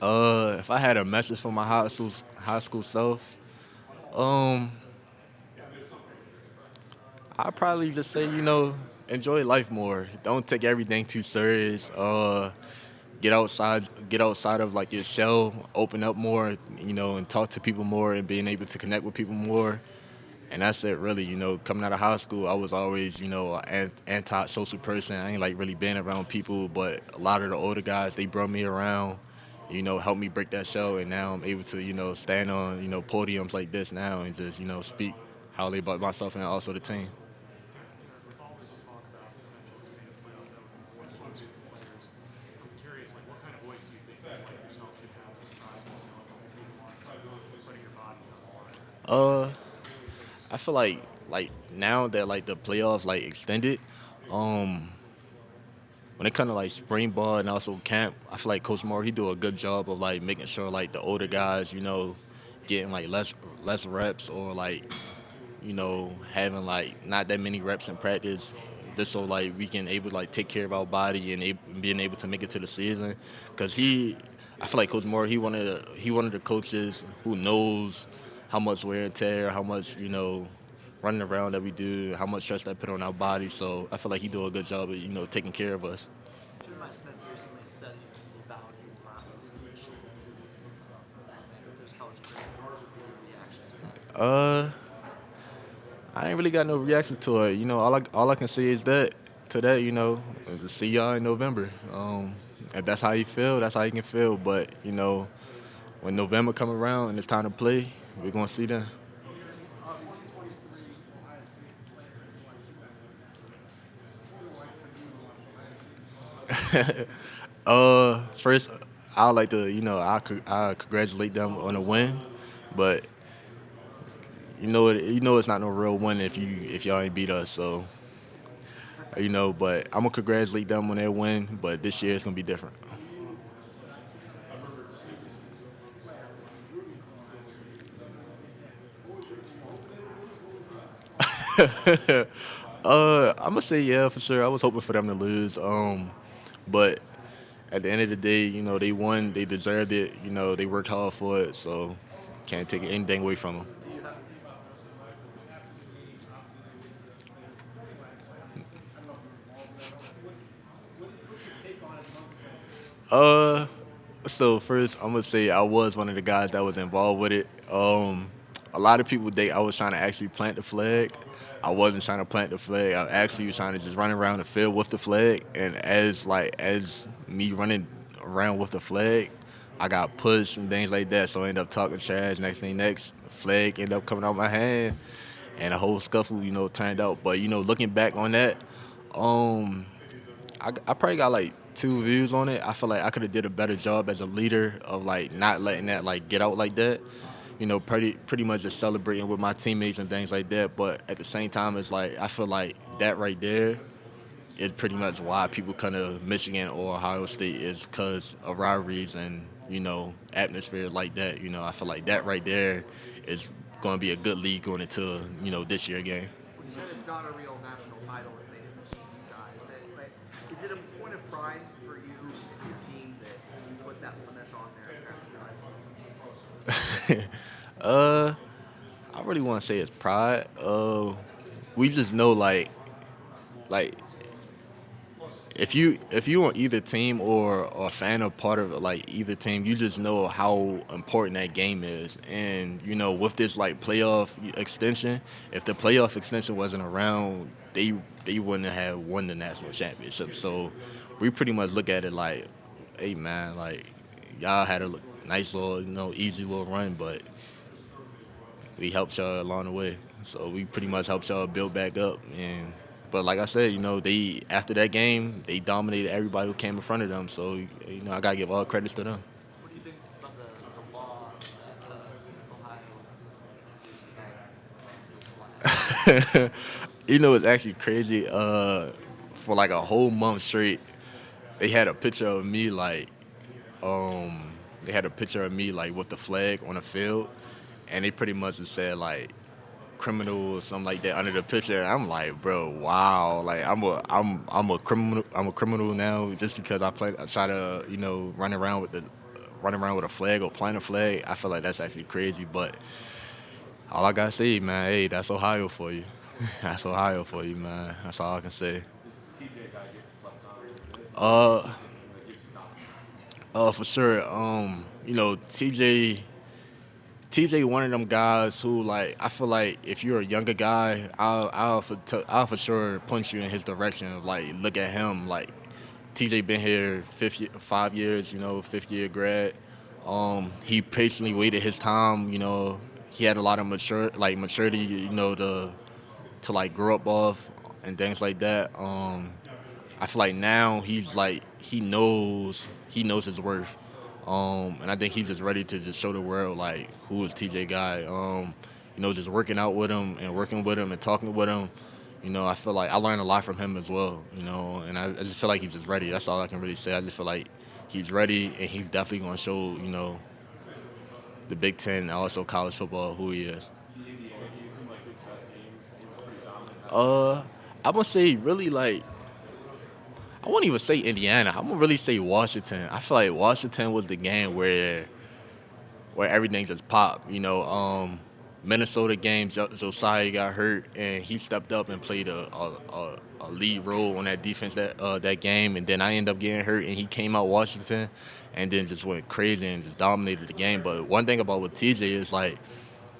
If I had a message for my high school self, um, I'd probably just say, enjoy life more. Don't take everything too serious. Get outside of like your shell, open up more, and talk to people more and being able to connect with people more. And that's it, really. Coming out of high school, I was always, an anti-social person. I ain't like really being around people, but a lot of the older guys, they brought me around, helped me break that shell, and now I'm able to, stand on, podiums like this now and just, speak highly about myself and also the team. With all this talk about potential expanded playoff exposing the players, I'm curious, like, what kind of voice do you think you like yourself should have this process, like being the ones putting your bodies on the line? Uh, I feel like now that like the playoffs like extended, um, when it comes to like spring ball and also camp, I feel like Coach Moore he do a good job of like making sure like the older guys, getting like less reps or like having like not that many reps in practice, just so like we can able to like take care of our body and being able to make it to the season. Cause I feel like Coach Moore he one of the coaches who knows how much wear and tear, how much running around that we do, how much stress that put on our body. So I feel like he do a good job of taking care of us. Jeremiah Smith recently said he valued Broncos to Michigan. There's college reaction. Uh, I ain't really got no reaction to it. All I can say is that to that, is to see y'all in November. If that's how you feel, that's how you can feel. But when November come around and it's time to play, we're gonna see them. First, I would like to, I congratulate them on the win, but it's not no real win if y'all ain't beat us. So, but I'm gonna congratulate them on their win. But this year it's gonna be different. I'm gonna say yeah for sure. I was hoping for them to lose. But at the end of the day, they won. They deserved it. They worked hard for it. So can't take anything away from them. Do you have Uh, so first, I'm gonna say I was one of the guys that was involved with it. A lot of people think I was trying to actually plant the flag. I wasn't trying to plant the flag. I actually was trying to just run around the field with the flag. And as me running around with the flag, I got pushed and things like that. So I ended up talking trash. Next, flag ended up coming out my hand, and a whole scuffle, turned out. But looking back on that, um, I probably got like two views on it. I feel like I could have did a better job as a leader of like not letting that like get out like that. Pretty much just celebrating with my teammates and things like that. But at the same time, it's like I feel like that right there is pretty much why people come to Michigan or Ohio State is because of rivalries and atmosphere like that. I feel like that right there is going to be a good lead going into this year game. when you said it's not a real national title if they didn't beat you guys, is it a point of pride for you and your team that you put that blemish on there after the season? uh, I really want to say it's pride. We just know like if you on either team or a fan or part of like either team, you just know how important that game is. And with this like playoff extension, if the playoff extension wasn't around, they wouldn't have won the national championship. So we pretty much look at it like, hey man, like y'all had a nice little easy little run, but we helped y'all along the way. So we pretty much helped y'all build back up. And but like I said, they after that game they dominated everybody who came in front of them. So I gotta give all credits to them. What do you think about the law that Ohio introduced about It's actually crazy. For like a whole month straight, they had a picture of me um, with the flag on the field, and they pretty much just said like criminal or something like that under the picture. And I'm like, bro, wow, like I'm a criminal now just because I try to run around with the running around with a flag or planting a flag, I feel like that's actually crazy. But all I gotta say, man, hey, that's Ohio for you. That's Ohio for you, man. That's all I can say. Uh, for sure. TJ, one of them guys who like I feel like if you're a younger guy, I'll for sure point you in his direction. Like look at him. Like TJ been here 5 years, 5th year grad. He patiently waited his time. He had a lot of maturity, to like grow up off and things like that. I feel like now he's like he knows his worth, and I think he's just ready to just show the world like who is TJ guy. Just working out with him and working with him and talking with him. I feel like I learned a lot from him as well. And I just feel like he's just ready. That's all I can really say. I just feel like he's ready and he's definitely going to show the Big Ten and also college football who he is. I'm gonna say really like I won't even say Indiana. I'm gonna really say Washington. I feel like Washington was the game where everything just popped. Minnesota game, Josiah got hurt and he stepped up and played a lead role on that defense that game. And then I ended up getting hurt and he came out Washington and then just went crazy and just dominated the game. But one thing about with TJ is like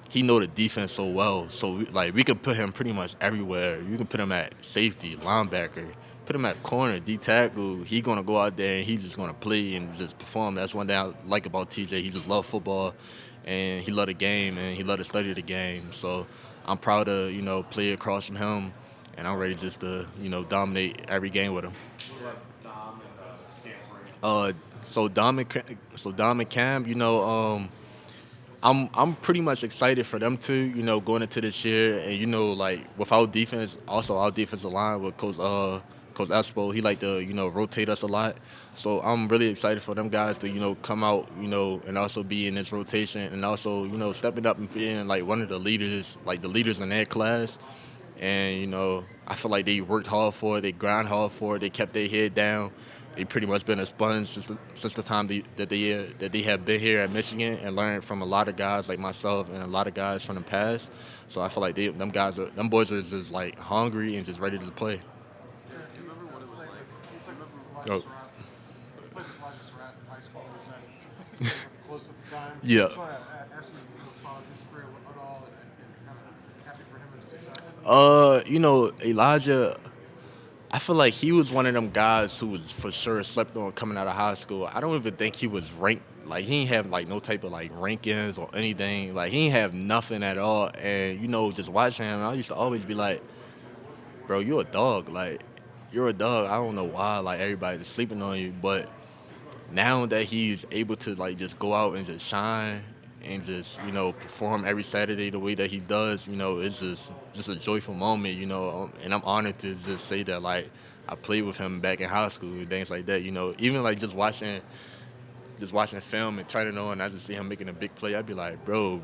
he know the defense so well. So we could put him pretty much everywhere. You can put him at safety, linebacker, put him at corner, D tackle. He gonna go out there and he's just gonna play and just perform. That's one thing I like about TJ. He just love football, and he love the game and he love to study the game. So I'm proud to play across from him, and I'm ready just to dominate every game with him. Dom and Cam, I'm pretty much excited for them too, going into this year. And, like, with our defense, also our defensive line with Coach Espo, he like to, rotate us a lot. So I'm really excited for them guys to, come out, and also be in this rotation and also, stepping up and being, like, one of the leaders, like the leaders in their class. And, I feel like they worked hard for it. They grind hard for it. They kept their head down. They pretty much been a sponge since the time that they have been here at Michigan and learned from a lot of guys like myself and a lot of guys from the past. So I feel like them boys are just like hungry and just ready to play. Do you remember what it was like? Oh. You played with Elijah Surratt in high school. Was that close at the time? Yeah. I just want to ask you, follow his career at all and kind of happy for him and his success? Elijah, I feel like he was one of them guys who was for sure slept on coming out of high school. I don't even think he was ranked. Like, he didn't have, like, no type of, like, rankings or anything. Like, he didn't have nothing at all. And, just watching him, I used to always be like, bro, you're a dog. Like, you're a dog. I don't know why, like, everybody's sleeping on you. But now that he's able to, like, just go out and just shine and just, perform every Saturday the way that he does, it's just a joyful moment, and I'm honored to just say that, like, I played with him back in high school and things like that, even, like, just watching film and turning on, I just see him making a big play. I'd be like, bro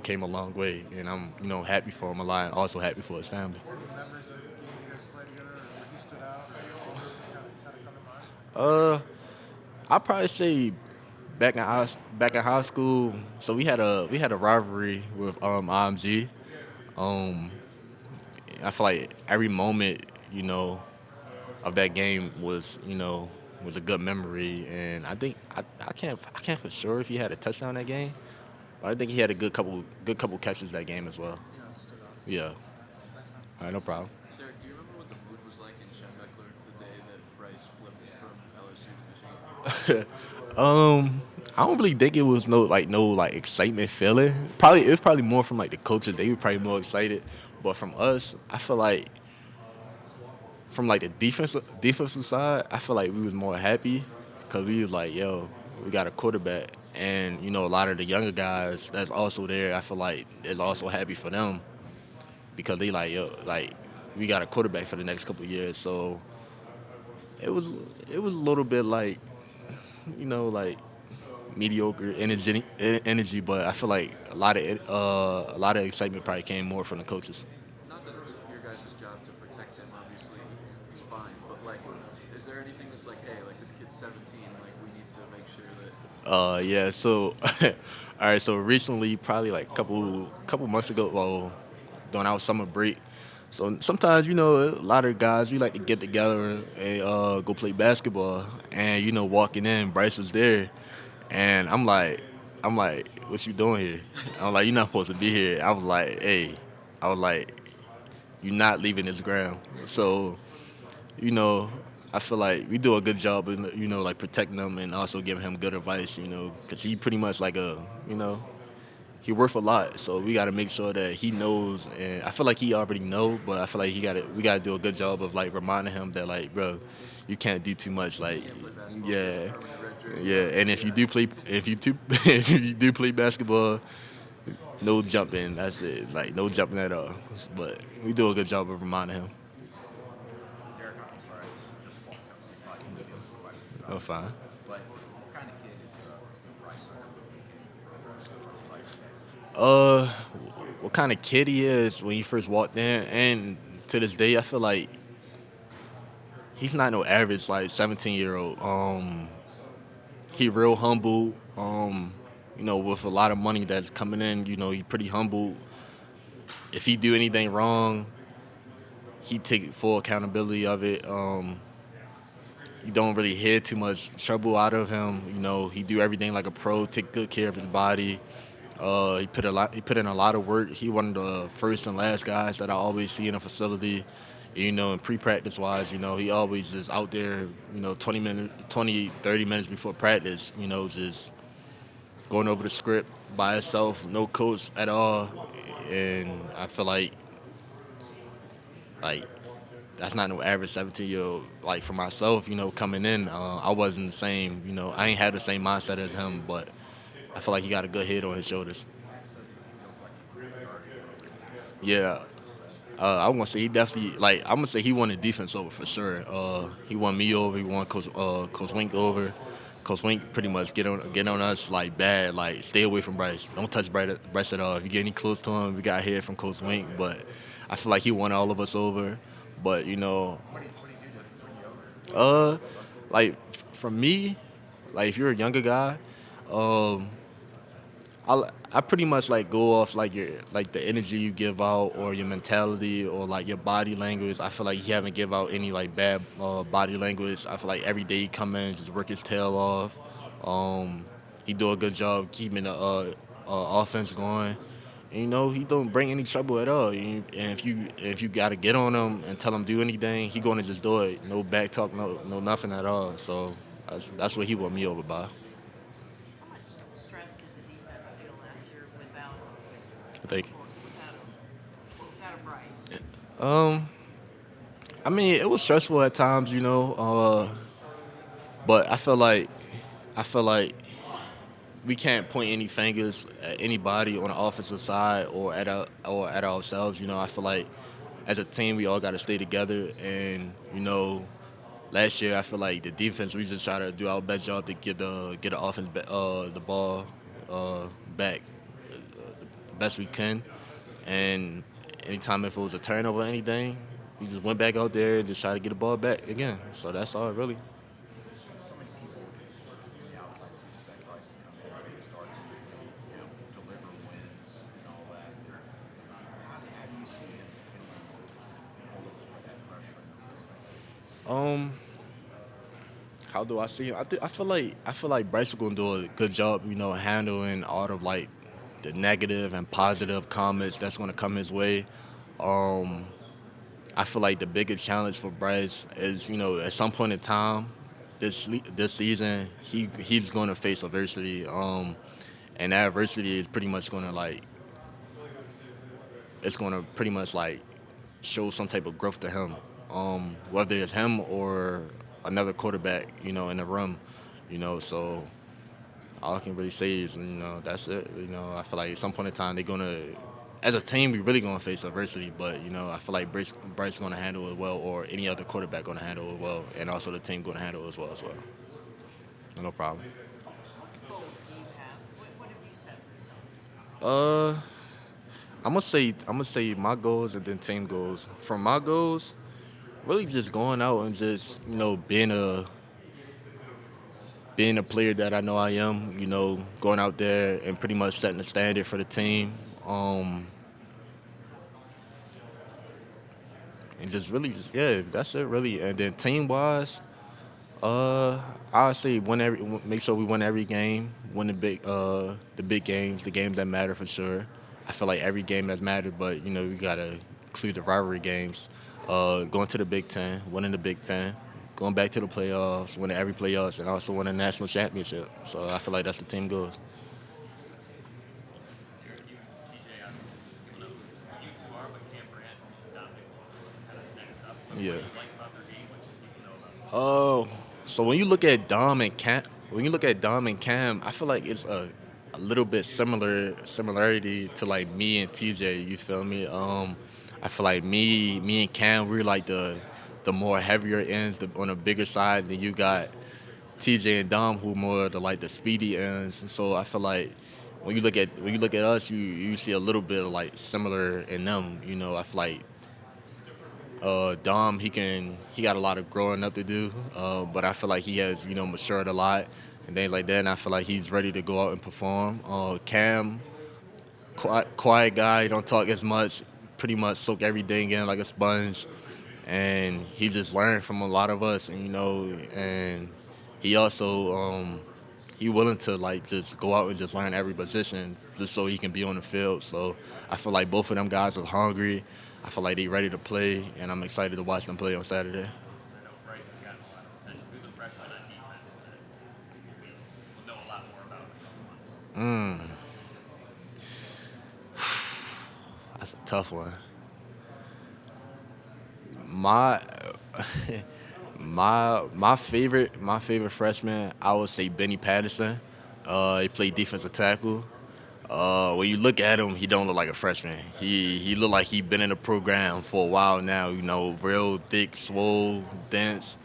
came a long way, and I'm, happy for him a lot and also happy for his family. What are the memories of the game you guys played together or where he stood out? Or what kind of come to mind? I'd probably say back in high school, so we had a rivalry with IMG. I feel like every moment, of that game was a good memory, and I think I can't for sure if he had a touchdown that game, but I think he had a good couple catches that game as well. Yeah. All right, no problem. Derrick, do you remember what the mood was like in Schembechler the day that Bryce flipped from LSU to Michigan? I don't really think it was no excitement feeling. It was probably more from like the coaches. They were probably more excited, but from us, I feel like from like the defensive side, I feel like we was more happy because we was like, yo, we got a quarterback, and a lot of the younger guys that's also there, I feel like is also happy for them because they like, yo, like we got a quarterback for the next couple of years. So it was a little bit like, like mediocre energy, but I feel like a lot of excitement probably came more from the coaches. Not that it's your guys' job to protect him, obviously he's fine, but like, is there anything that's like, hey, like this kid's 17, like we need to make sure that Yeah. So, all right. So recently, probably like couple months ago, well, during our summer break. So sometimes, a lot of guys we like to get together and go play basketball. And walking in, Bryce was there, and I'm like, what you doing here? I'm like, you're not supposed to be here. I was like, hey, I was like, you're not leaving this ground. So you know, I feel like we do a good job of, like protecting him and also giving him good advice, because he pretty much like he worth a lot. So we got to make sure that he knows, and I feel like he already know, but I feel like we got to do a good job of like reminding him that like, bro, you can't do too much. Like, yeah, yeah. And if you do play basketball, no jumping. That's it. Like no jumping at all. But we do a good job of reminding him. Derrick, I'm sorry, I just walked out, so you probably didn't get the question. Oh, fine. But what kind of kid is Bryce over the weekend? What's he like? Uh, what kind of kid he is when he first walked in, and to this day, I feel like he's not no average like 17-year-old. He real humble. With a lot of money that's coming in, he pretty humble. If he do anything wrong, he take full accountability of it. You don't really hear too much trouble out of him. He do everything like a pro, take good care of his body. He put in a lot of work. He one of the first and last guys that I always see in a facility. In pre-practice wise, he always is out there, 30 minutes before practice, just going over the script by himself, no coach at all. And I feel like that's not no average 17-year-old. Like for myself, coming in, I wasn't the same. I ain't had the same mindset as him, but I feel like he got a good head on his shoulders. Yeah. I'm gonna say he definitely I'm gonna say he won the defense over for sure. He won me over. He won Coach Wink over. Coach Wink pretty much get on us like bad. Like stay away from Bryce. Don't touch Bryce at all. If you get any close to him, we got here from Coach Wink. But I feel like he won all of us over. But What do you do to bring you over? like from me, like if you're a younger guy, um, I pretty much like go off like your like the energy you give out or your mentality or like your body language. I feel like he haven't give out any like bad body language. I feel like every day he come in just work his tail off. He do a good job keeping the offense going. And, he don't bring any trouble at all. And if you gotta get on him and tell him do anything, he gonna just do it. No back talk, no nothing at all. So that's what he won me over by. How much stress did the defense feel last year without Thank you. without a Bryce? I mean, it was stressful at times, but I feel like we can't point any fingers at anybody on the offensive side or at ourselves. I feel like as a team we all got to stay together, and last year I feel like the defense we just try to do our best job to get the offense the ball back the best we can, and anytime if it was a turnover or anything, we just went back out there and just try to get the ball back again. So that's all really. So many people on the outside just expect Bryce to come in and get started, deliver wins and all that. How do you see him handling all that pressure and those expectations? How do I see him? I feel like Bryce is gonna do a good job, handling all of like the negative and positive comments that's gonna come his way. I feel like the biggest challenge for Bryce is, at some point in time, this season, he's gonna face adversity. And that adversity is pretty much gonna show some type of growth to him. Whether it's him or another quarterback, in the room, so all I can really say is, that's it. I feel like at some point in time they're gonna, as a team, we really gonna face adversity. But I feel like Bryce gonna handle it well, or any other quarterback gonna handle it well, and also the team gonna handle it as well. No problem. What goals do you have? What have you set for yourself this year? I'm gonna say my goals and then team goals. From my goals, really just going out and just being being a player that I know I am, going out there and pretty much setting the standard for the team. And just really, yeah, that's it really. And then team wise, I'll say make sure we win every game, win the big games, the games that matter for sure. I feel like every game has mattered, but we gotta include the rivalry games. Going to the Big Ten, winning the Big Ten, going back to the playoffs, winning every playoffs, and also winning a national championship. So I feel like that's the team goals. TJ, obviously, giving up you two are, but Cam Grant and Dominic Wilson kind of next up. What do Yeah. you like about their game? What should people know about them? Oh, so when you look at Dom and Cam, I feel like it's a little bit similarity to like me and TJ. You feel me? I feel like me and Cam, we're like the more heavier ends, on the bigger side. Then you got TJ and Dom, who more the speedy ends. And so I feel like when you look at us, you see a little bit of like similar in them. I feel like Dom, he got a lot of growing up to do, but I feel like he has matured a lot and things like that. And I feel like he's ready to go out and perform. Cam, quiet guy, don't talk as much, pretty much soak everything in like a sponge, and he just learned from a lot of us, and he also he willing to like just go out and just learn every position just so he can be on the field. So I feel like both of them guys are hungry. I feel like they're ready to play, and I'm excited to watch them play on Saturday. I know Bryce has gotten a lot of attention. Who's a freshman on defense that we'll know a lot more about in a couple months? That's a tough one. My my favorite freshman, I would say Benny Patterson. He played defensive tackle. When you look at him, he don't look like a freshman. He look like he been in the program for a while now. Real thick, swole, dense,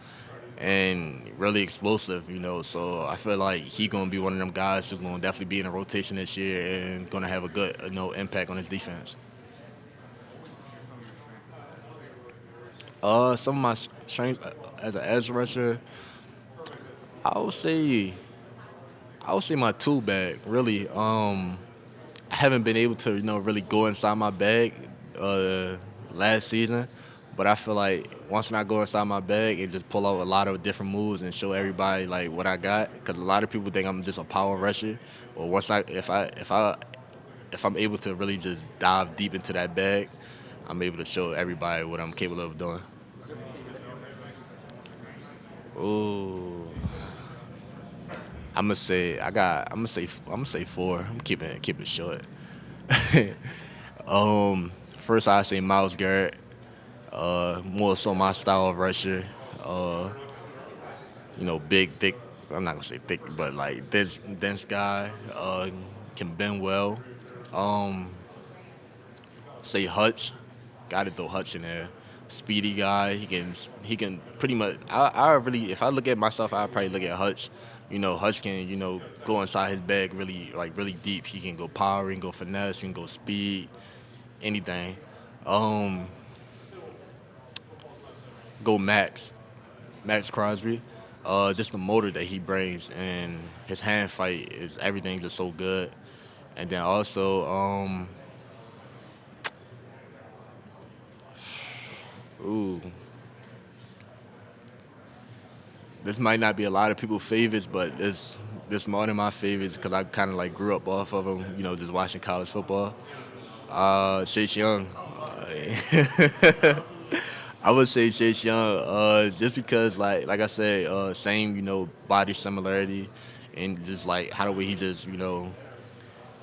and really explosive. So I feel like he gonna be one of them guys who gonna definitely be in a rotation this year and gonna have a good impact on his defense. Some of my strengths as an edge rusher, I would say my tool bag. Really, I haven't been able to really go inside my bag last season, but I feel like once I go inside my bag and just pull out a lot of different moves and show everybody like what I got, because a lot of people think I'm just a power rusher, but if I'm able to really just dive deep into that bag, I'm able to show everybody what I'm capable of doing. Ooh, I'm gonna say four. I'm keeping it short. First I say Miles Garrett. More so my style of rusher. Big, thick. I'm not gonna say thick, but like dense guy. Can bend well. Say Hutch. Got to throw Hutch in there. Speedy guy. He can pretty much. I really, if I look at myself, I probably look at Hutch. Hutch can go inside his bag really deep. He can go power, he can go finesse, he can go speed, anything. Go Max Crosby. Just the motor that he brings and his hand fight is everything just so good. And then also, ooh, this might not be a lot of people's favorites, but this more than my favorites because I kind of like grew up off of him, just watching college football. Chase Young. I would say Chase Young, just because like I said, same body similarity, and just like how the way he just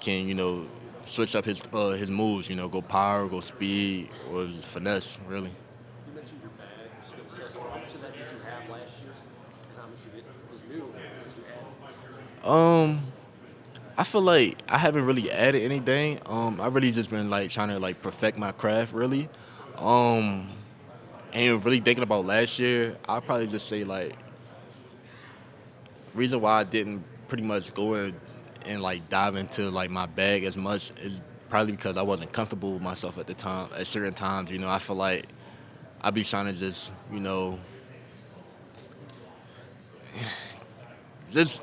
can switch up his moves, go power, go speed, or finesse really. You mentioned your bag skill set. How much of that did you have last year, and how much of it was new as you added? I feel like I haven't really added anything. I really just been like trying to like perfect my craft really. And really thinking about last year, I'll probably just say like reason why I didn't pretty much go in and like dive into like my bag as much is probably because I wasn't comfortable with myself at the time. At certain times, I feel like I'd be trying to just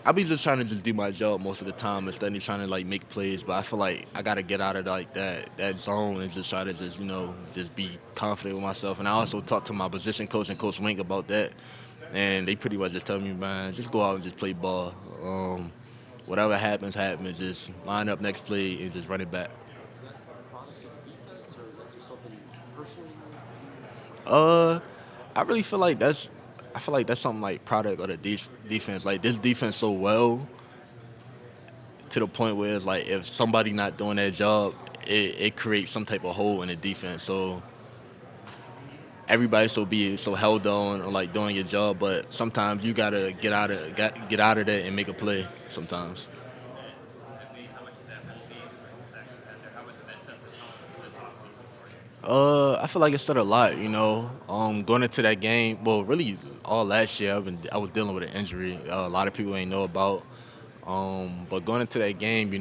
I be just trying to just do my job most of the time instead of trying to like make plays. But I feel like I gotta get out of like that zone and just try to just just be confident with myself. And I also talked to my position coach and Coach Wink about that, and they pretty much just tell me, man, just go out and just play ball. Whatever happens, happens. Just line up next play and just run it back. Is that a product of defense, or is that just something personally? I really feel like that's something like product of the defense. Like this defense so well to the point where it's like if somebody not doing their job, it creates some type of hole in the defense. So everybody so held on or like doing your job, but sometimes you gotta get out of that and make a play. Sometimes. How much of that will be for this action there? How much of that set the tone for this offseason for you? I feel like it said a lot, Going into that game, well, really all last year I was dealing with an injury. A lot of people ain't know about. But going into that game,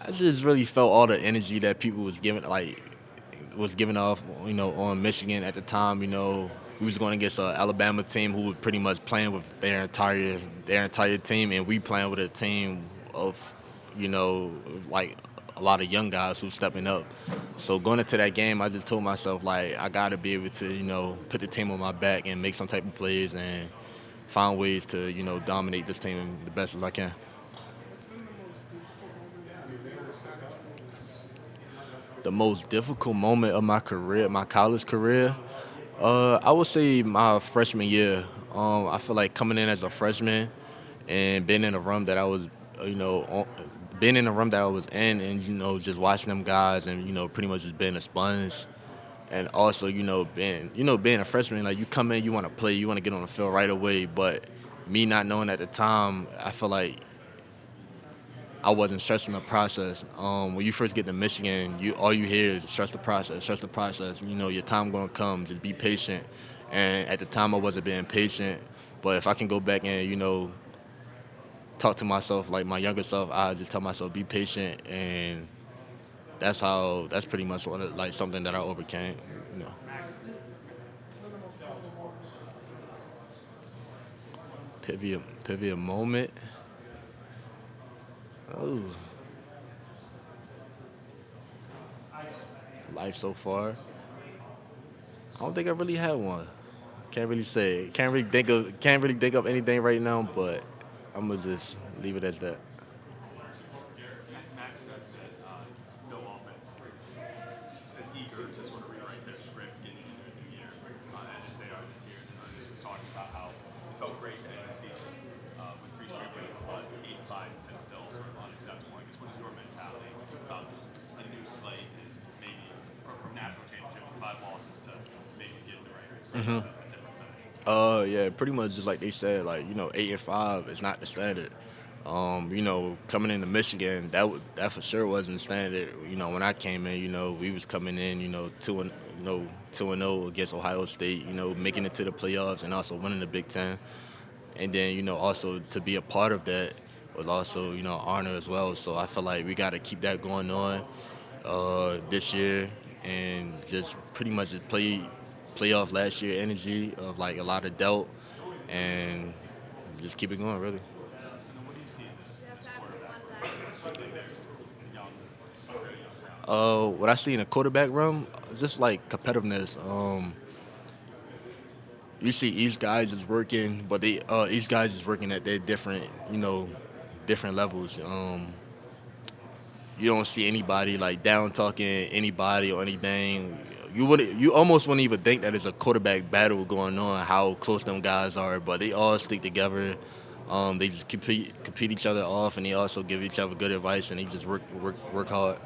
I just really felt all the energy that people was giving off, on Michigan at the time. We was going against an Alabama team who was pretty much playing with their entire team, and we playing with a team of, like a lot of young guys who stepping up. So going into that game, I just told myself like I gotta be able to, put the team on my back and make some type of plays and find ways to, dominate this team the best as I can. The most difficult moment of my career, my college career, I would say my freshman year. I feel like coming in as a freshman and being in a room that I was, being in a room that I was in and, just watching them guys and, pretty much just being a sponge. And also, being a freshman, like you come in, you want to play, you want to get on the field right away. But me not knowing at the time, I feel like I wasn't stressing the process. When you first get to Michigan, all you hear is stress the process, stress the process. Your time gonna come. Just be patient. And at the time, I wasn't being patient. But if I can go back and talk to myself like my younger self, I just tell myself be patient, and that's pretty much something that I overcame. Pivot moment. Oh, life so far. I don't think I really had one. Can't really say. Can't really think of anything right now. But I'm gonna just leave it as that. Max said that no offense is eager to sort of rewrite their script getting into a new year, and as they are this year. Ernest was talking about how it felt great to end the season with 3 straight wins, but 8-5 is still sort of unacceptable. I guess what is your mentality about just a new slate and maybe from national championship to 5 losses to maybe get the right a different finish? Yeah, pretty much just like they said, 8-5 is not the standard. Coming into Michigan, that for sure wasn't the standard. When I came in, we was coming in, 2-0 against Ohio State, making it to the playoffs and also winning the Big Ten. And then, also to be a part of that was also, honor as well. So I feel like we got to keep that going on this year and just pretty much just play off last year energy of a lot of doubt and just keep it going, really. And then what do you see in this quarterback? Something there's young, very young talent. What I see in a quarterback room, just competitiveness. You see each guy is working, but each guy is working at their different levels. You don't see anybody down talking anybody or anything. You almost wouldn't even think that it's a quarterback battle going on, how close them guys are, but they all stick together. They just compete each other off, and they also give each other good advice, and they just work hard.